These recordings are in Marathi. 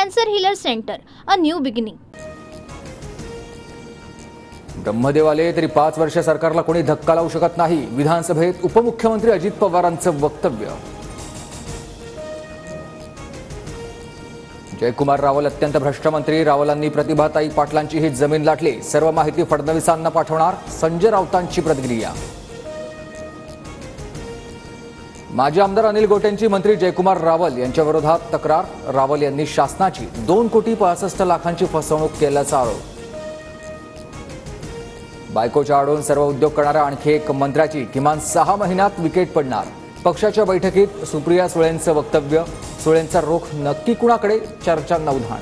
Cancer healer centre, a new beginning. Brahmadev आले तरी 5 वर्ष सरकारला कोणी धक्का लावू शकत नाही. विधानसभेत उपमुख्यमंत्री अजित पवारांचं वक्तव्य. जयकुमार रावल अत्यंत भ्रष्ट मंत्री. रावलांनी प्रतिभाताई पाटलांची ही जमीन लाटली. सर्व माहिती फडणवीसांना पाठवणार. संजय राऊतांची प्रतिक्रिया. माजी आमदार अनिल गोटेंची मंत्री जयकुमार रावल यांच्या विरोधात तक्रार. रावल यांनी शासनाची 2,65,00,000 फसवणूक केल्याचा आरोप. बायकोच्या आडून सर्व उद्योग करणाऱ्या आणखी एक मंत्र्याची किमान 6 महिन्यात विकेट पडणार. पक्षाच्या बैठकीत सुप्रिया सुळेंचं वक्तव्य. सुळेंचा रोख नक्की कुणाकडे? चर्चांना उधाण.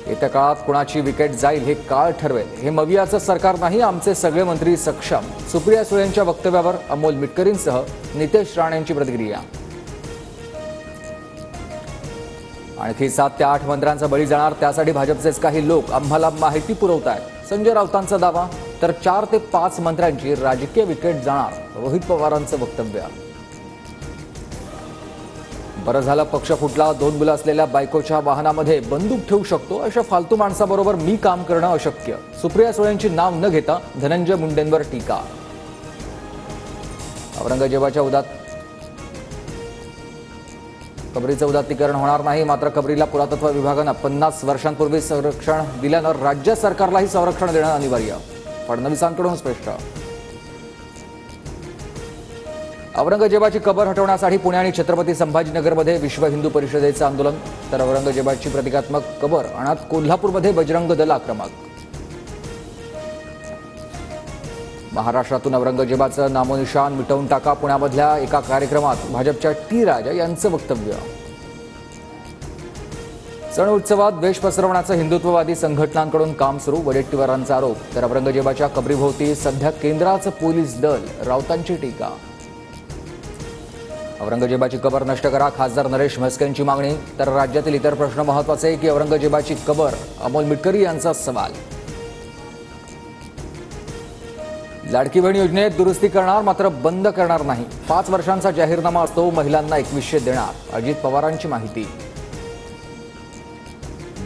येत्या काळात कुणाची विकेट जाईल हे काळ ठरवेल. हे मवियाचं सरकार नाही, आमचे सगळे मंत्री सक्षम. सुप्रिया सुळेंच्या वक्तव्यावर अमोल मिटकरींसह नितेश राणेंची प्रतिक्रिया. आणखी 7 ते 8 मंत्र्यांचा बळी जाणार, त्यासाठी भाजपचेच काही लोक आम्हाला माहिती पुरवत आहेत. संजय राऊतांचा दावा. तर 4 ते 5 मंत्र्यांची राजकीय विकेट जाणार. रोहित पवारांचं वक्तव्य. बरं झालं पक्ष फुटला. 2 मुलं असलेल्या बायकोच्या वाहनामध्ये बंदूक ठेवू शकतो अशा फालतू माणसाबरोबर मी काम करणं अशक्य. सुप्रिया सुळेंची नाव न घेता धनंजय मुंडेंवर टीका. औरंगजेबाच्या कबरीचं उदात्तीकरण होणार नाही, मात्र कबरीला पुरातत्व विभागानं 50 वर्षांपूर्वी संरक्षण दिल्यानं राज्य सरकारलाही संरक्षण देणं अनिवार्य. फडणवीसांकडून स्पष्ट. औरंगजेबाची कबर हटवण्यासाठी पुणे आणि छत्रपती संभाजीनगरमध्ये विश्व हिंदू परिषदेचं आंदोलन. तर औरंगजेबाची प्रतिकात्मक कबर आणत कोल्हापूरमध्ये बजरंग दल आक्रमक. महाराष्ट्रातून औरंगजेबाचं नामोनिशान मिटवून टाका. पुण्यामधल्या एका कार्यक्रमात भाजपच्या टी राजा यांचं वक्तव्य. सण उत्सवात द्वेष पसरवण्याचं हिंदुत्ववादी संघटनांकडून काम सुरू. वडेट्टीवारांचा आरोप. तर औरंगजेबाच्या कबरीभोवती सध्या केंद्राचं पोलीस दल. राऊतांची टीका. औरंगजेबाची कबर नष्ट करा, खासदार नरेश म्हस्केंची मागणी. तर राज्यातील इतर प्रश्न महत्त्वाचे की औरंगजेबाची कबर? अमोल मिटकरी यांचा सवाल. लाडकी बहीण योजनेत दुरुस्ती करणार, मात्र बंद करणार नाही. 5 वर्षांचा जाहीरनामा असतो, महिलांना 2100 देणार. अजित पवारांची माहिती.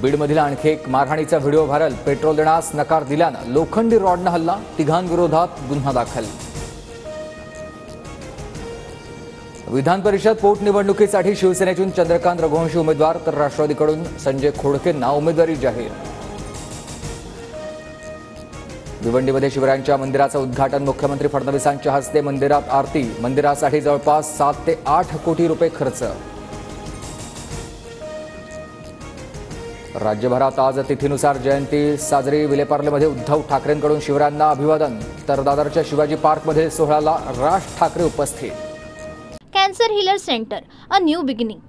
बीडमधील आणखी एक मारहाणीचा व्हिडिओ व्हायरल. पेट्रोल देण्यास नकार दिल्यानं लोखंडी रॉडनं हल्ला. तिघांविरोधात गुन्हा दाखल. विधान परिषद पोटनिवडणुकीसाठी शिवसेनेतून चंद्रकांत रघुवंशी उमेदवार. तर राष्ट्रवादीकडून संजय खोडकेंना उमेदवारी जाहीर. भिवंडीमध्ये शिवरायांच्या मंदिराचं उद्घाटन. मुख्यमंत्री फडणवीसांच्या हस्ते मंदिरात आरती. मंदिरासाठी जवळपास 7 ते 8 कोटी रुपये खर्च. राज्यभरात आज तिथीनुसार जयंती साजरी. विलेपार्लेमध्ये उद्धव ठाकरेंकडून शिवरायांना अभिवादन. तर दादरच्या शिवाजी पार्कमध्ये सोहळ्याला राज ठाकरे उपस्थित. Cancer healer centre, a new beginning.